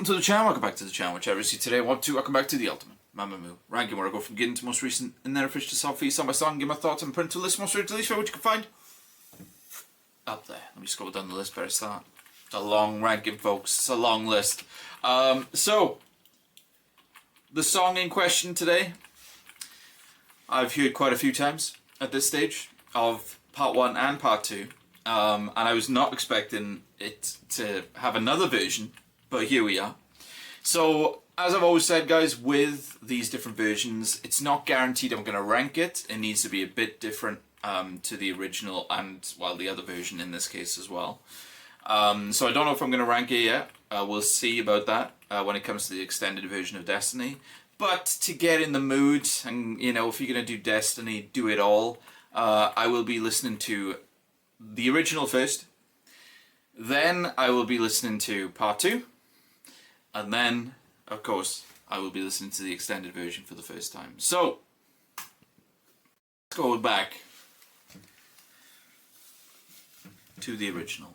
to the channel, welcome back to the channel, whichever you see today, welcome back to the ultimate MAMAMOO ranking, where I go from getting to most recent and then I fish to selfie, song by song, give my thoughts and print to list most recent to least, which you can find up there. Let me scroll down the list, better start. It's a long ranking, folks, it's a long list. So, the song in question today, I've heard quite a few times at this stage of part 1 and part 2. And I was not expecting it to have another version, but here we are. So, as I've always said, guys, with these different versions, it's not guaranteed I'm going to rank it. It needs to be a bit different to the original and, well, the other version in this case as well. So I don't know if I'm going to rank it yet. We'll see about that when it comes to the extended version of Destiny. But to get in the mood, and, you know, if you're going to do Destiny, do it all, I will be listening to the original first, then I will be listening to part 2, and then, of course, I will be listening to the extended version for the first time. So, let's go back to the original.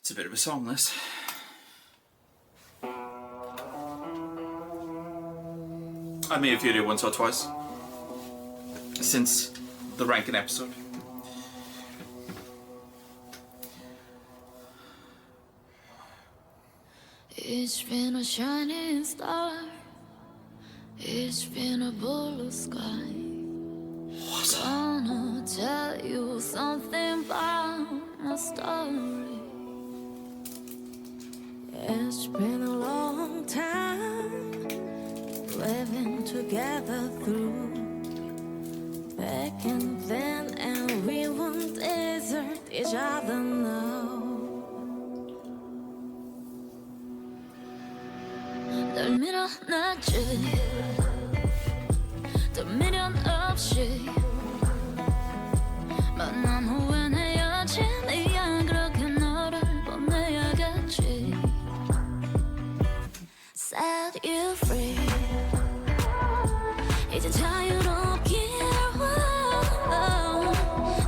It's a bit of a song, this. I may have heard it once or twice since the ranking episode. It's been a shining star. It's been a blue sky. Gonna tell you something about my story. It's been a long time living together through. Back and then, and we won't desert each other now. 널 밀어놨지 또 미련 없이 만남 후엔 헤어진 이야 그렇게 너를 보내야겠지. Set you free 이제 자유롭게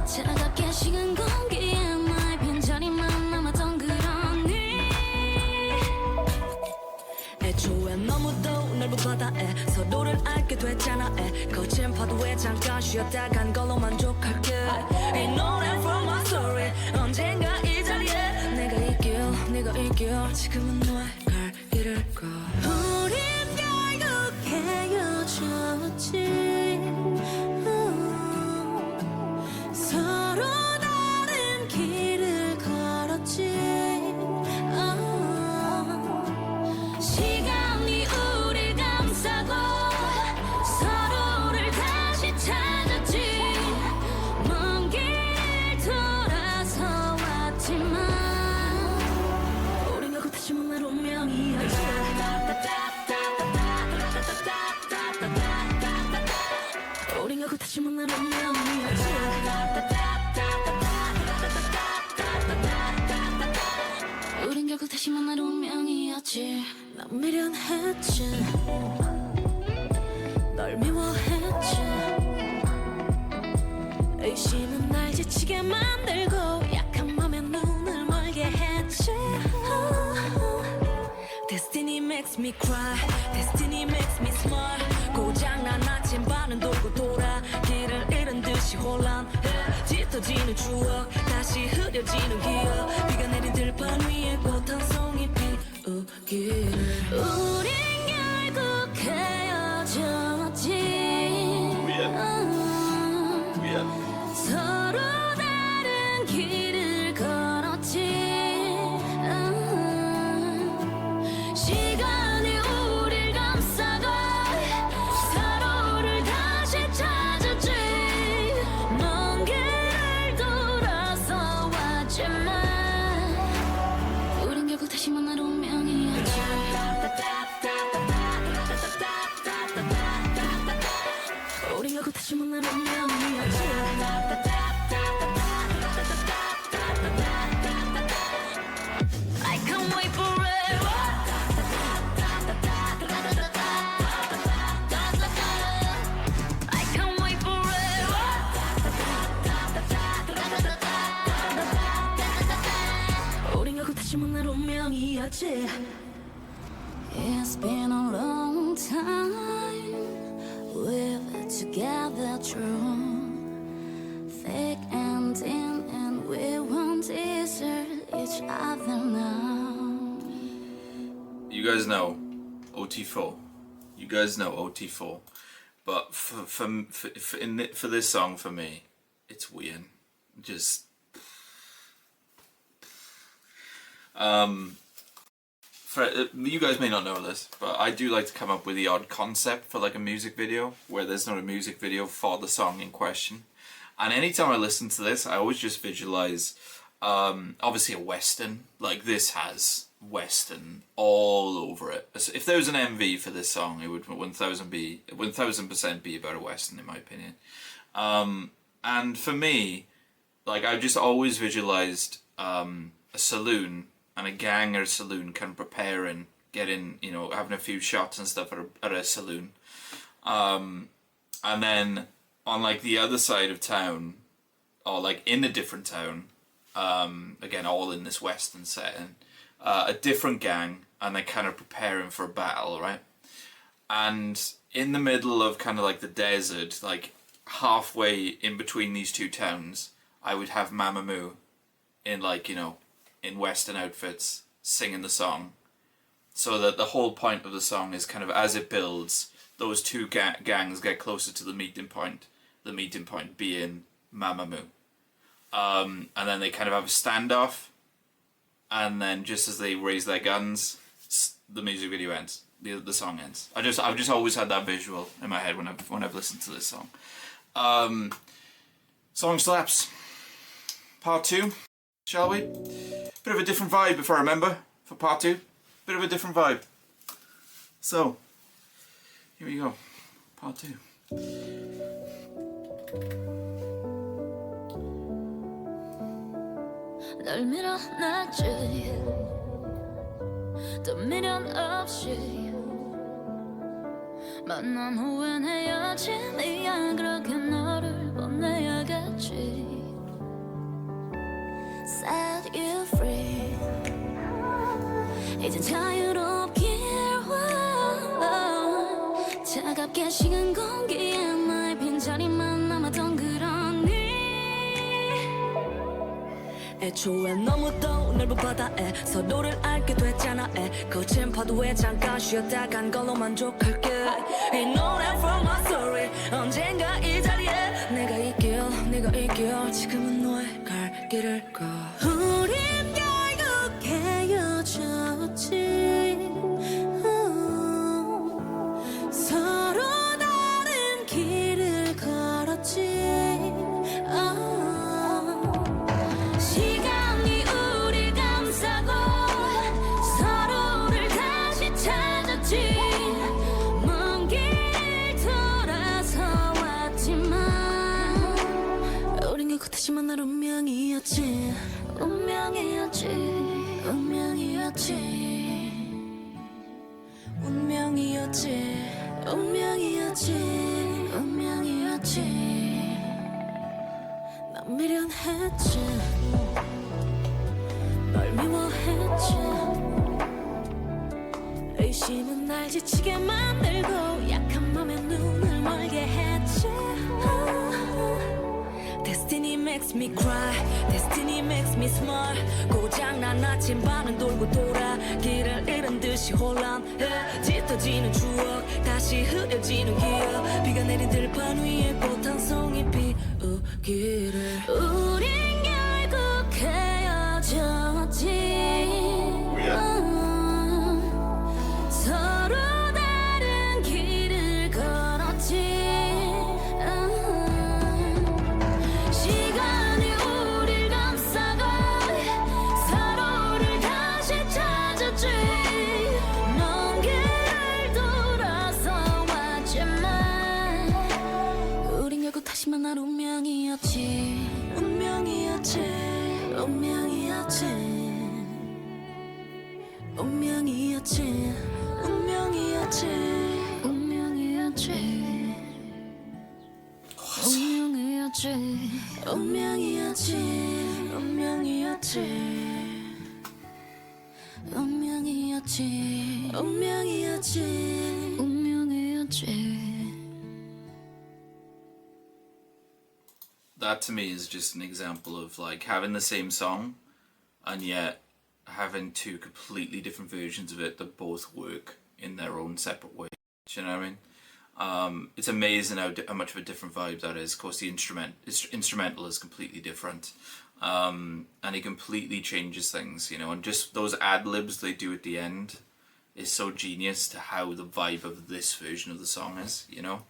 차갑게 식은 공기에 나의 빈자리만 남았던 그런 네 애초에 너무도 넓은 바다에 서로를 알게 됐잖아. 거친 파도에 잠깐 쉬었다 간 걸로 만족할게. 이 노래 from my story 언젠가 이 자리에 내가 이길 네가 이길 지금은 너의 갈 길을 가. 우린 결국 헤어졌지. 서로 다른 길을 걸었지. 시간이 우릴 감싸고 서로를 다시 찾았지. 먼 길을 돌아서 왔지만 우린 결국 다시 만날 운명이었지. 우린 결국 다시 만날 운명이었지. 우린 결국 다시 만날 운명이었지. 난 미련했지. 널 미워했지. 의심은 날 지치게 만들고 약한 맘에 눈을 멀게 했지. Destiny makes me cry. Destiny makes me smile. 고장난 아침 반은 돌고 돌아 길을 잃은 듯이 혼란해. 짙어지는 추억 다시 흐려지는 기억. 비가 내린 들판 위에 꽃 한 송이 피우기를. 우린 결국 헤어졌지. 서로 다른 길을 걸었지. 시간이 우릴 감싸고 서로를 다시 찾았지. 먼 길을 돌아서 왔지만 우린 결국 다시 만날 운명이었지. 우린 결국 다시 만날 운명이었지. I can't wait forever. I can't wait forever. 우린 결국 다시 만날 운명이었지. 운명이었지. It's been a long time we've together true thick and thin and we won't desert each other now. You guys know OT4. You guys know OT4. But for this song for me, it's weird. Just you guys may not know this, but I do like to come up with the odd concept for like a music video where there's not a music video for the song in question. And anytime I listen to this, I always just visualize obviously a western. Like this has western all over it. If there was an MV for this song, it would 1000% be about a western in my opinion. And for me, like I've just always visualized a saloon and a gang at a saloon kind of preparing, getting, you know, having a few shots and stuff at a saloon. And then on like the other side of town, or like in a different town, again all in this western setting, a different gang, and they're kind of preparing for a battle, right? And in the middle of kind of like the desert, like halfway in between these two towns, I would have MAMAMOO in like, you know, in western outfits singing the song, so that the whole point of the song is kind of as it builds, those two gangs get closer to the meeting point being MAMAMOO. And then they kind of have a standoff, and then just as they raise their guns, the music video ends, the song ends. I've just always had that visual in my head when I've listened to this song. Song slaps. Part 2, shall we? Bit of a different vibe, if I remember, for part 2. Bit of a different vibe. So, here we go. Part 2. 널 밀어놨지 또 미련 없이 만난 후엔 헤어짐이야 그렇게 너를 보내야겠지 Set you free 이젠 자유롭길 차갑게 식은 공기에 나의 빈자리만 남았던 그런 애초에 너무 더운 넓은 바다에 서로를 알게 됐잖아 거친 파도에 잠깐 쉬었다간 걸로 만족할게 이 노래 from my story 언젠가 이 자리에 내가 이길 지금은 너의 갈 길을 가 우린 결국 헤어졌지 서로 다른 길을 걸었지 하지만 날 운명이었지 운명이었지 운명이었지 운명이었지 운명이었지 운명이었지 난 미련했지 널 미워했지 의심은 날 지치게 만들고 약한 맘에 눈을 멀게 했지 Destiny makes me cry, destiny makes me smile 고장난 아침밤은 돌고 돌아 길을 잃은 듯이 혼란해 짙어지는 추억 다시 흐려지는 기억 비가 내린 들판 위에 꽃 한 송이 피우기를 우린 결국 헤어졌지 서로 다른 길을 걸었지 하지만 날 운명이었지 운명이었지 운명이었지 운명이었지 운명이었지 운명이었지 운명이었지 운명이었지 운명이었지 운명이었지 운명이었지 운명이었지. That to me is just an example of like having the same song and yet having two completely different versions of it that both work in their own separate way. Do you know what I mean? It's amazing how much of a different vibe that is. Of course, the instrumental is completely different, and it completely changes things, you know. And just those ad libs they do at the end is so genius to how the vibe of this version of the song is, you know.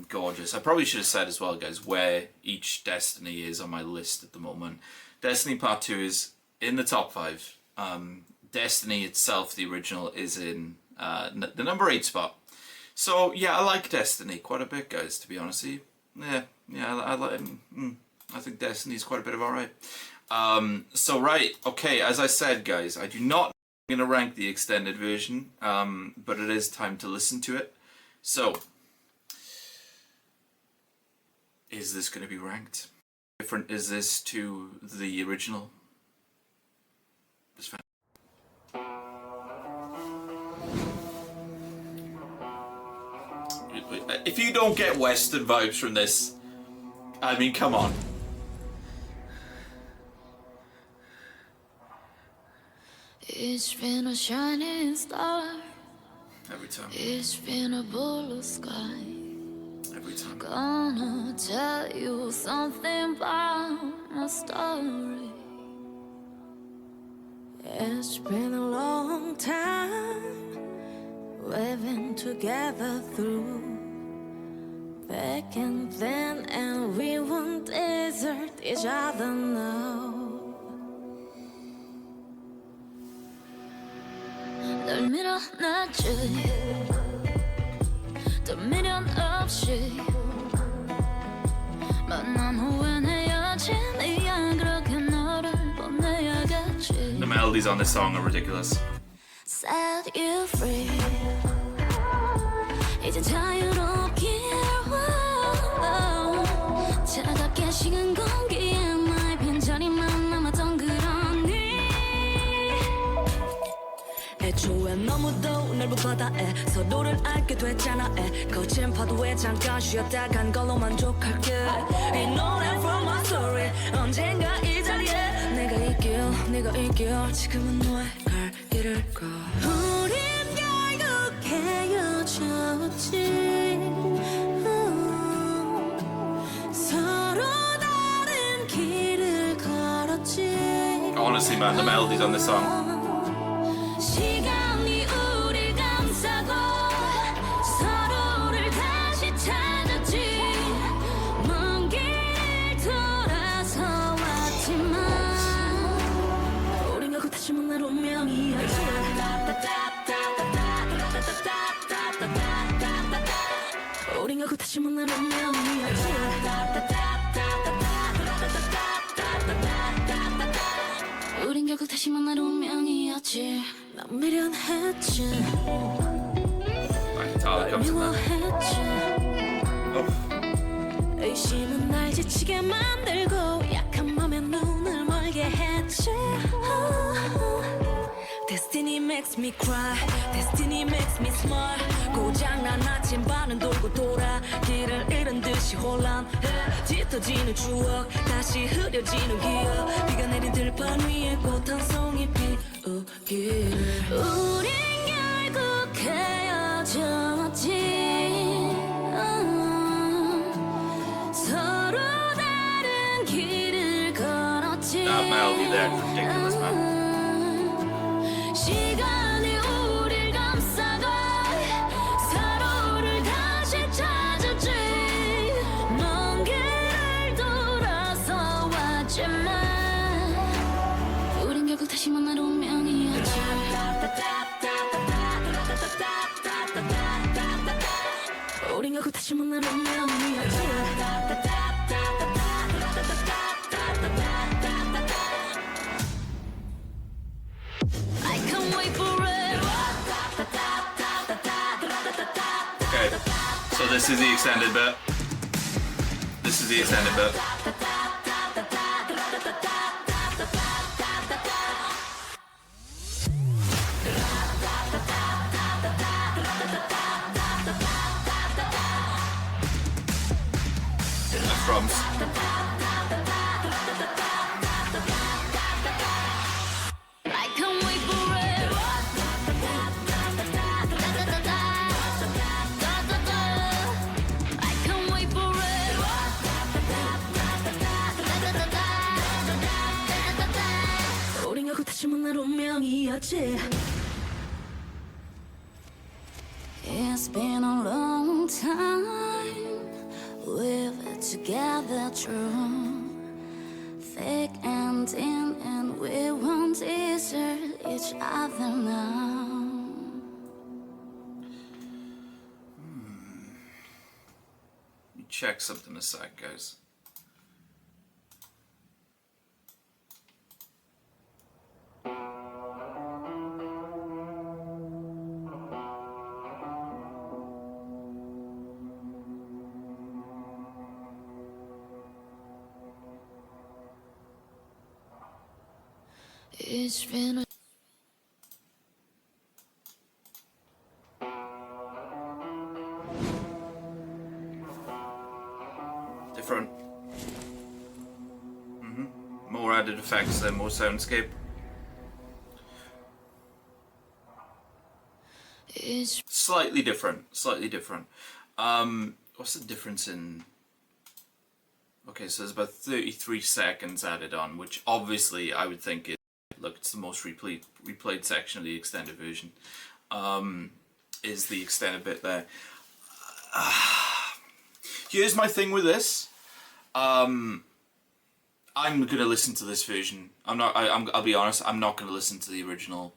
Gorgeous. I probably should have said as well, guys, where each Destiny is on my list at the moment. Destiny Part 2 is in the top 5. Destiny itself, the original, is in the number 8 spot. So yeah, I like Destiny quite a bit, guys, to be honest with you. Yeah, I like I think Destiny's quite a bit of alright. So right, okay, as I said, guys, I do not going to rank the extended version, but it is time to listen to it. So is this going to be ranked? Different is this to the original? If you don't get Western vibes from this, I mean, come on. It's been a shining star. Every time. It's been a blue sky. Every time. Gonna tell you something about my story. It's been a long time we've been together through. Back and then, and we won't desert each other now. 널 밀어놨지 또 미련 없이 만난 후엔 헤어진 이야 그렇게 너를 보내야겠지. The melodies on this song are ridiculous. Set you free 이제 자유롭게 차갑게 식은 공기에 나의 빈자리만 남았던 그런 네 애초에 너무도 넓은 바다에 서로를 알게 됐잖아. 거친 파도에 잠깐 쉬었다 간 걸로 만족할게. 이 노래 from my story 언젠가 이 자리에 내가 이길 지금은 너의 갈 길을 가. 우린 결국 헤어졌지. Honestly, man, the melodies on this song. 시간이 우릴 감싸고 서로를 다시 찾았지. 먼 길 돌아서 왔지만 우린 결국 다시 만날 운명이었지. 우린 결국 다시 만날 운명이었지. 우린 결국 다시 만날 운명이었지. 난 미련했지. 날 미워했지. 의심은 날 지치게 만들고 약한 맘에 눈을 멀게 했지. Destiny makes me cry. Destiny makes me smile. 고장난 나침반은 돌고 돌아 길을 잃은 듯이 혼란해. 짙어지는 추억 다시 흐려지는 기억. 비가 내린 들판 위에 꽃 한 송이 피우기를. 우린 결국 헤어졌지. 서로 다른 길을 걸었지. That melody there is ridiculous, man. 시간이 우릴 감싸고 서로를 다시 찾았지. 먼 길을 돌아서 왔지만 우린 결국 다시 만날 운명이었지. 우린 결국 다시 만날 운명이었지. Okay, so this is the extended bit. This is the extended bit. drums. I can't wait for it. I can't wait for it. 우리가 다시 만날 운명이었지. It's been a long time. We've together true, thick and thin, and we won't desert each other now. Let me check something aside, guys. It's been a Different. More added effects there, more soundscape. it's Slightly different. Slightly different. What's the difference in... Okay, so there's about 33 seconds added on, which obviously I would think is... Look, it's the most replayed section of the extended version. Is the extended bit there. Here's my thing with this. I'm gonna listen to this version. I'll be honest. I'm not gonna listen to the original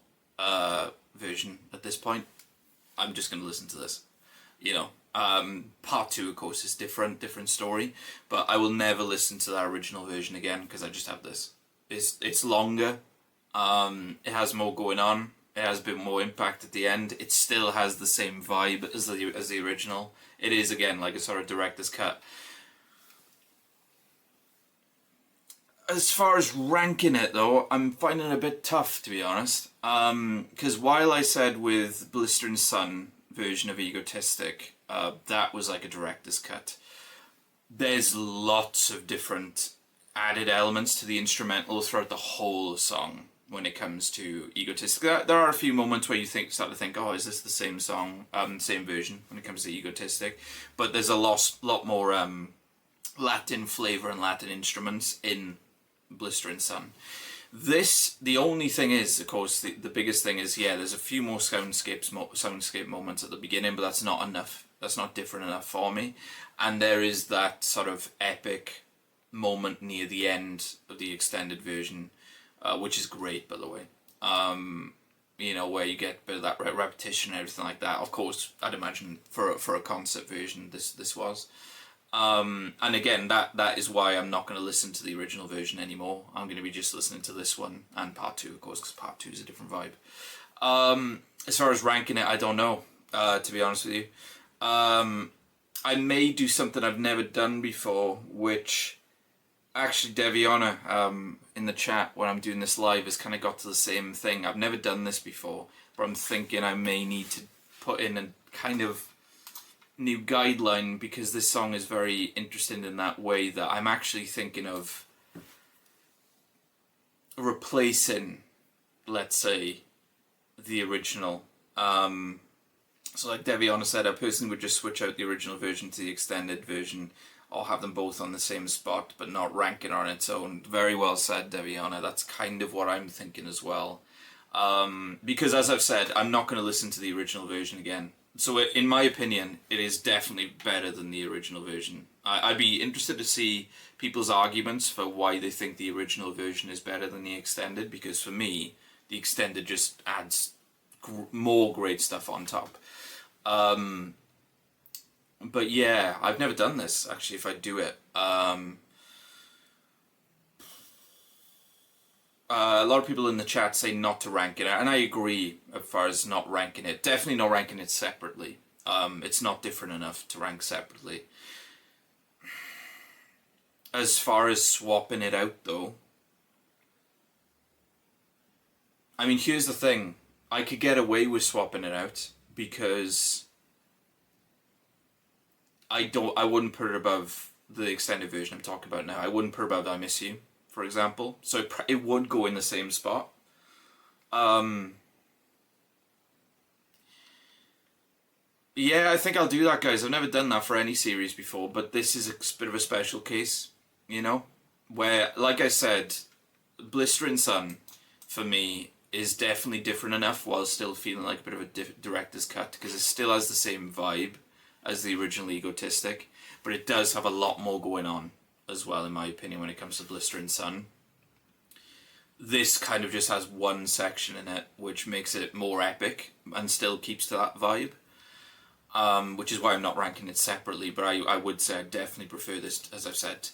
version at this point. I'm just gonna listen to this. You know, part 2, of course, is different story. But I will never listen to that original version again because I just have this. It's longer. It has more going on. It has a bit more impact at the end. It still has the same vibe as the original. It is, again, like a sort of director's cut. As far as ranking it, though, I'm finding it a bit tough, to be honest. Because while I said with Blistering Sun version of Egotistic, that was like a director's cut, there's lots of different added elements to the instrumental throughout the whole song. When it comes to Egotistic, there are a few moments where you start to think, oh, is this the same song, same version when it comes to Egotistic? But there's a lot more Latin flavour and Latin instruments in Blistering Sun. This, the only thing is, of course, the biggest thing is, yeah, there's a few more soundscape moments at the beginning, but that's not enough. That's not different enough for me. And there is that sort of epic moment near the end of the extended version. Which is great, by the way. You know, where you get a bit of that repetition and everything like that. Of course, I'd imagine for a concert version, this was. And again, that is why I'm not going to listen to the original version anymore. I'm going to be just listening to this one and part 2, of course, because part 2 is a different vibe. As far as ranking it, I don't know. To be honest with you, I may do something I've never done before, which. Actually, Deviana, in the chat when I'm doing this live has kind of got to the same thing. I've never done this before, but I'm thinking I may need to put in a kind of new guideline because this song is very interesting in that way that I'm actually thinking of replacing, let's say, the original. So like Deviana said, a person would just switch out the original version to the extended version, or have them both on the same spot but not rank it on its own. Very well said, Deviana. That's kind of what I'm thinking as well. Because as I've said, I'm not going to listen to the original version again. So in my opinion, it is definitely better than the original version. I'd be interested to see people's arguments for why they think the original version is better than the extended, because for me, the extended just adds more great stuff on top. But yeah, I've never done this, actually, if I do it. A lot of people in the chat say not to rank it, and I agree as far as not ranking it. Definitely not ranking it separately. It's not different enough to rank separately. As far as swapping it out, though, I mean, here's the thing. I could get away with swapping it out because I wouldn't put it above the extended version I'm talking about now. I wouldn't put above I Miss You, for example. So it would go in the same spot. Yeah, I think I'll do that, guys. I've never done that for any series before, but this is a bit of a special case, you know? Where, like I said, Blistering Sun, for me, is definitely different enough while still feeling like a bit of a director's cut, because it still has the same vibe as the original Egotistic, but it does have a lot more going on as well, in my opinion, when it comes to Blistering Sun. This kind of just has one section in it, which makes it more epic and still keeps to that vibe. Which is why I'm not ranking it separately, but I would say I definitely prefer this, as I've said,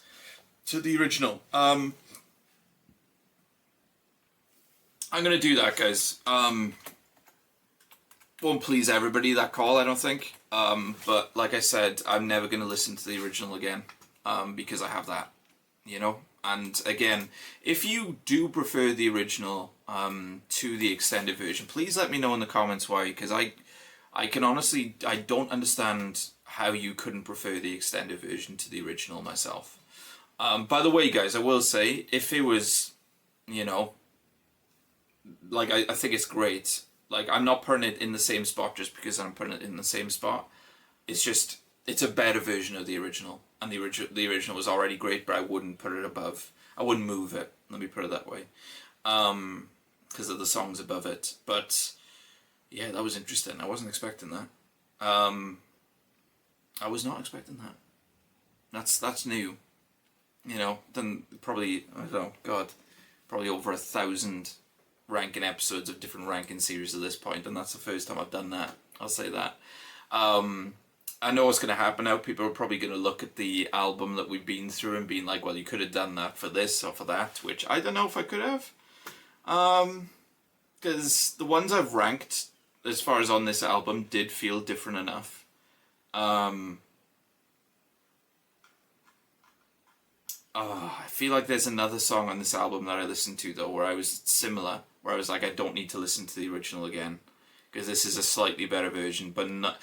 to the original. I'm going to do that, guys. Won't please everybody, that call, I don't think. But like I said, I'm never going to listen to the original again, because I have that, you know? And again, if you do prefer the original to the extended version, please let me know in the comments why, because I can honestly, I don't understand how you couldn't prefer the extended version to the original myself. By the way, guys, I will say, if it was, you know, like, I think it's great. Like, I'm not putting it in the same spot just because I'm putting it in the same spot. It's just, it's a better version of the original. And the original was already great, but I wouldn't put it above. I wouldn't move it, let me put it that way. Because of the songs above it. But yeah, that was interesting. I wasn't expecting that. I was not expecting that. That's new. You know, then probably, I don't know, God, probably over 1,000 ranking episodes of different ranking series at this point, and that's the first time I've done that. I'll say that. I know what's going to happen now. People are probably going to look at the album that we've been through and being like, well, you could have done that for this or for that, which I don't know if I could have. Because the ones I've ranked, as far as on this album, did feel different enough. I feel like there's another song on this album that I listened to, though, where I was similar, where I was like, I don't need to listen to the original again, because this is a slightly better version, but not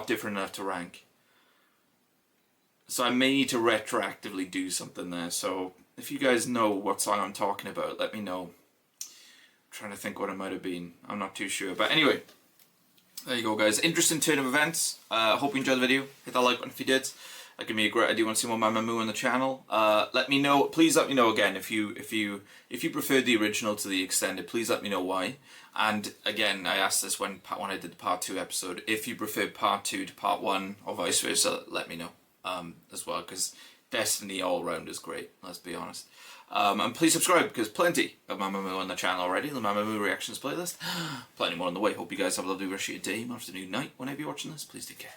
different enough to rank. So I may need to retroactively do something there. So if you guys know what song I'm talking about, let me know. I'm trying to think what it might have been. I'm not too sure. But anyway, there you go, guys. Interesting turn of events. Hope you enjoyed the video. Hit that like button if you did. That give me a great idea. Want to see more MAMAMOO on the channel? Let me know. Please let me know again if you preferred the original to the extended. Please let me know why. And again, I asked this when I did the part 2 episode. If you preferred part 2 to part 1 or vice versa, let me know as well, because Destiny all round is great. Let's be honest. And please subscribe, because plenty of MAMAMOO on the channel already. The MAMAMOO reactions playlist. Plenty more on the way. Hope you guys have a lovely rest of your day, afternoon, night, whenever you're watching this. Please take care.